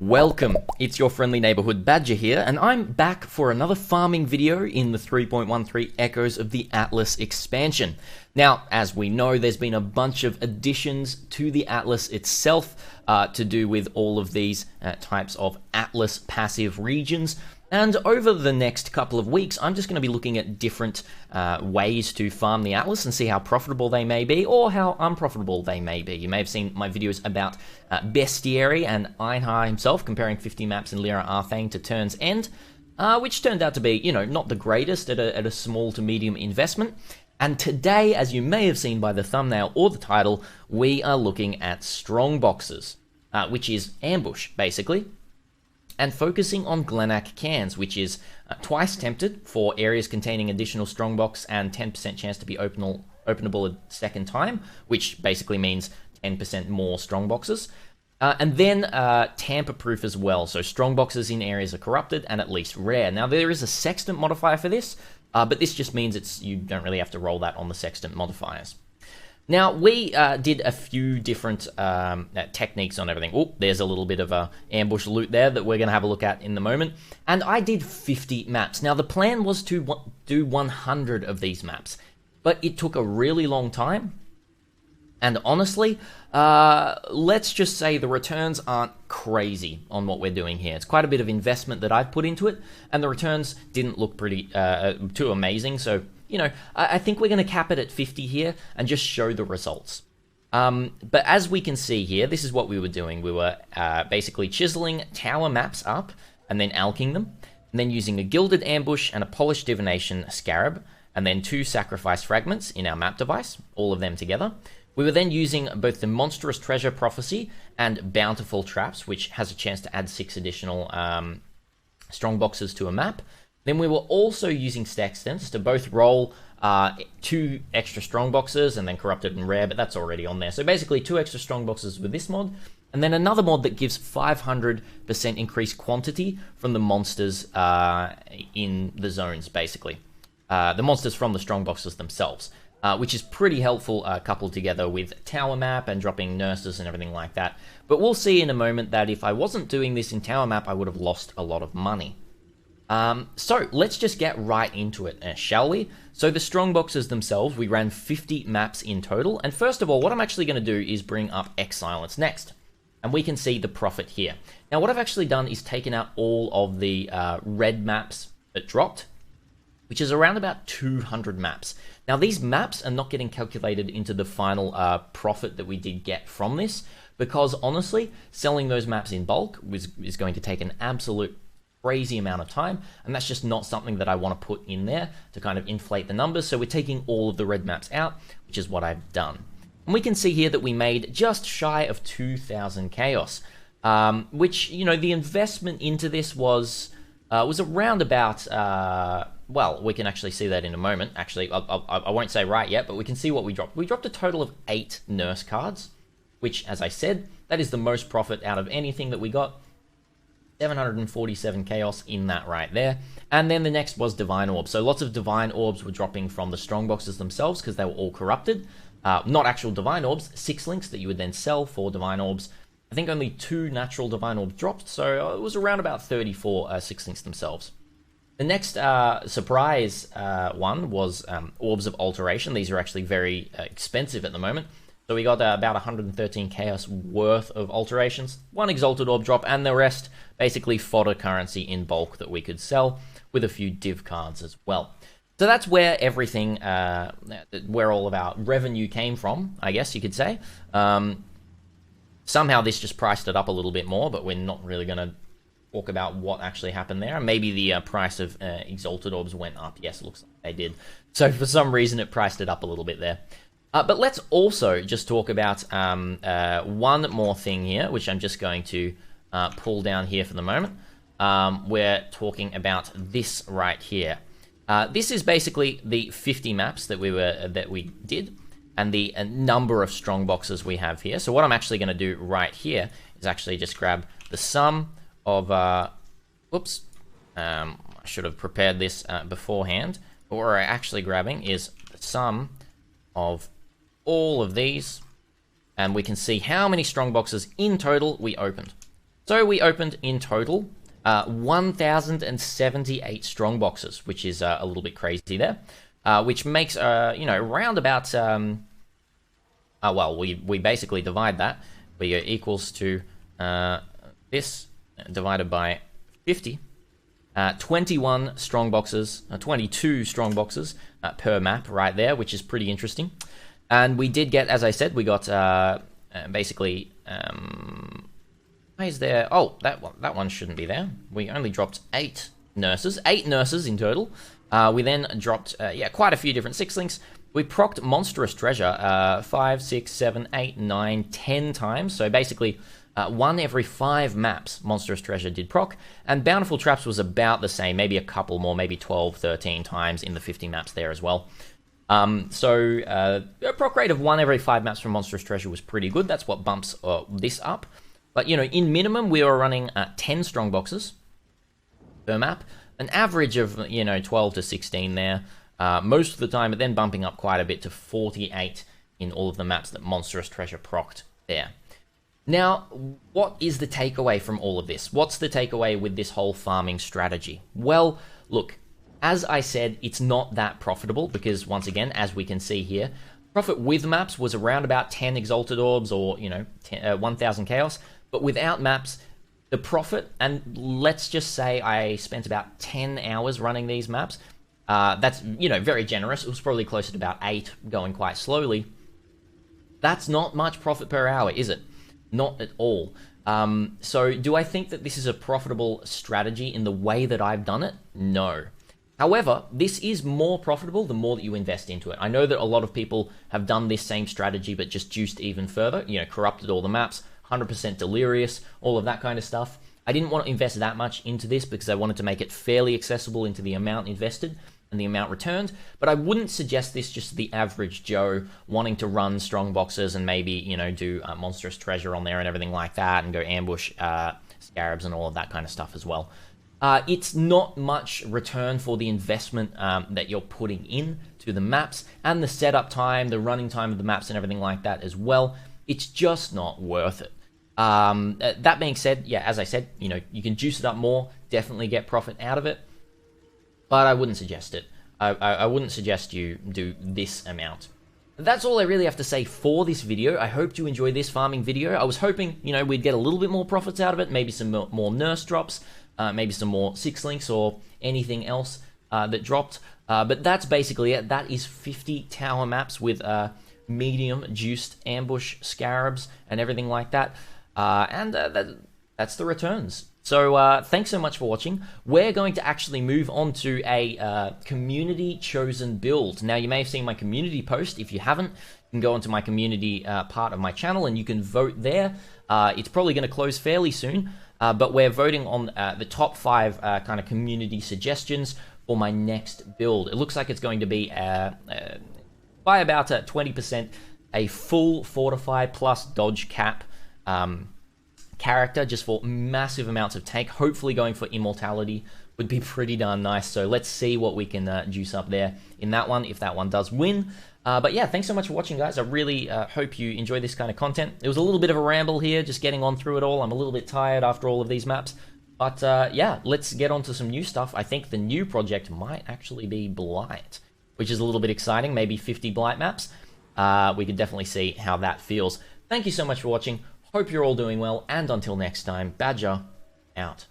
Welcome, it's your friendly neighborhood Badger here, and I'm back for another farming video in the 3.13 echoes of the Atlas expansion. Now, as we know, there's been a bunch of additions to the Atlas itself to do with all of these types of Atlas passive regions. And over the next couple of weeks, I'm just going to be looking at different ways to farm the Atlas and see how profitable they may be or how unprofitable they may be. You may have seen my videos about Bestiary and Einhar himself comparing 50 maps in Lyra Arthane to Turn's End, which turned out to be, you know, not the greatest at a small to medium investment. And today, as you may have seen by the thumbnail or the title, we are looking at Strongboxes, which is ambush, basically, and focusing on Glenack cans, which is twice tempted for areas containing additional strongbox and 10% chance to be openable a second time, which basically means 10% more strongboxes. And then tamper-proof as well, so strongboxes in areas are corrupted and at least rare. Now there is a sextant modifier for this, but this just means you don't really have to roll that on the sextant modifiers. Now, we did a few different techniques on everything. Oh, there's a little bit of ambush loot there that we're going to have a look at in the moment. And I did 50 maps. Now, the plan was to do 100 of these maps, but it took a really long time. And honestly, let's just say the returns aren't crazy on what we're doing here. It's quite a bit of investment that I've put into it, and the returns didn't look pretty too amazing, so you know, I think we're going to cap it at 50 here and just show the results. But as we can see here, this is what we were doing. We were basically chiseling tower maps up and then alking them, and then using a gilded ambush and a polished divination scarab, and then 2 sacrifice fragments in our map device, all of them together. We were then using both the monstrous treasure prophecy and bountiful traps, which has a chance to add 6 additional strongboxes to a map. Then we were also using sextants to both roll 2 extra strongboxes and then corrupted and rare, but that's already on there. So basically 2 extra strongboxes with this mod, and then another mod that gives 500% increased quantity from the monsters in the zones, basically. The monsters from the strongboxes themselves, which is pretty helpful coupled together with tower map and dropping nurses and everything like that. But we'll see in a moment that if I wasn't doing this in tower map, I would have lost a lot of money. So let's just get right into it, shall we? So the strongboxes themselves, we ran 50 maps in total. And first of all, what I'm actually going to do is bring up X-Silence next. And we can see the profit here. Now, what I've actually done is taken out all of the red maps that dropped, which is around about 200 maps. Now, these maps are not getting calculated into the final profit that we did get from this, because honestly, selling those maps in bulk is going to take an absolute crazy amount of time, and that's just not something that I want to put in there to kind of inflate the numbers. So we're taking all of the red maps out, which is what I've done. And we can see here that we made just shy of 2,000 chaos, which, you know, the investment into this was around about, well, we can actually see that in a moment. Actually, I won't say right yet, but we can see what we dropped. We dropped a total of 8 nurse cards, which, as I said, that is the most profit out of anything that we got. 747 chaos in that right there. And then the next was divine orbs. So lots of divine orbs were dropping from the strongboxes themselves because they were all corrupted. Not actual divine orbs, 6 links that you would then sell for divine orbs. I think only 2 natural divine orbs dropped, so it was around about 34 6 links themselves. The next surprise one was orbs of alteration. These are actually very expensive at the moment. So we got about 113 chaos worth of alterations, 1 exalted orb drop, and the rest basically fodder currency in bulk that we could sell with a few div cards as well. So that's where everything, where all of our revenue came from, I guess you could say. Somehow this just priced it up a little bit more, but we're not really going to talk about what actually happened there. Maybe the price of exalted orbs went up. Yes, it looks like they did. So for some reason it priced it up a little bit there. But let's also just talk about one more thing here, which I'm just going to pull down here for the moment. We're talking about this right here. This is basically the 50 maps that we did, and the number of strong boxes we have here. So what I'm actually going to do right here is actually just grab the sum of. Whoops, I should have prepared this beforehand. But what we're actually grabbing is the sum of all of these, and we can see how many strongboxes in total we opened. So we opened in total 1,078 strongboxes, which is a little bit crazy there, which makes, around about, well, we basically divide that. We go equals to this divided by 50. 21 strongboxes, 22 strongboxes per map right there, which is pretty interesting. And we did get, as I said, we got basically, why is there, oh, that one shouldn't be there. We only dropped 8 nurses in total. We then dropped, quite a few different 6-links. We procced Monstrous Treasure 5, 6, 7, 8, 9, 10 times. So basically, 1 every 5 maps, Monstrous Treasure did proc, and Bountiful Traps was about the same, maybe a couple more, maybe 12, 13 times in the 50 maps there as well. A proc rate of 1 every 5 maps from Monstrous Treasure was pretty good. That's what bumps this up. But, in minimum, we were running 10 strongboxes per map, an average of, 12 to 16 there, most of the time, but then bumping up quite a bit to 48 in all of the maps that Monstrous Treasure procced there. Now, what is the takeaway from all of this? What's the takeaway with this whole farming strategy? Well, look, as I said, it's not that profitable because, once again, as we can see here, profit with maps was around about 10 Exalted Orbs or, 1,000 Chaos, but without maps, the profit, and let's just say I spent about 10 hours running these maps, that's, very generous. It was probably closer to about 8 going quite slowly. That's not much profit per hour, is it? Not at all. So do I think that this is a profitable strategy in the way that I've done it? No. However, this is more profitable the more that you invest into it. I know that a lot of people have done this same strategy but just juiced even further, corrupted all the maps, 100% delirious, all of that kind of stuff. I didn't want to invest that much into this because I wanted to make it fairly accessible into the amount invested and the amount returned, but I wouldn't suggest this just to the average Joe wanting to run strongboxes and maybe, do Monstrous Treasure on there and everything like that and go ambush scarabs and all of that kind of stuff as well. It's not much return for the investment that you're putting in to the maps and the setup time, the running time of the maps and everything like that as well. It's just not worth it. That being said, yeah, as I said, you can juice it up more, definitely get profit out of it, but I wouldn't suggest it. I wouldn't suggest you do this amount. That's all I really have to say for this video. I hope you enjoyed this farming video. I was hoping, we'd get a little bit more profits out of it, maybe some more nurse drops, maybe some more 6-links or anything else that dropped. But that's basically it. That is 50 tower maps with medium juiced ambush scarabs and everything like that. That's the returns. So thanks so much for watching. We're going to actually move on to a community chosen build. Now, you may have seen my community post. If you haven't, you can go onto my community part of my channel and you can vote there. It's probably going to close fairly soon, but we're voting on the top 5 kind of community suggestions for my next build. It looks like it's going to be by about 20% a full fortify plus dodge cap character just for massive amounts of tank. Hopefully going for immortality would be pretty darn nice. So let's see what we can juice up there in that one, if that one does win. But yeah, thanks so much for watching, guys. I really hope you enjoy this kind of content. It was a little bit of a ramble here, just getting on through it all. I'm a little bit tired after all of these maps. But yeah, let's get on to some new stuff. I think the new project might actually be Blight, which is a little bit exciting. Maybe 50 Blight maps. We could definitely see how that feels. Thank you so much for watching. Hope you're all doing well, and until next time, Badger out.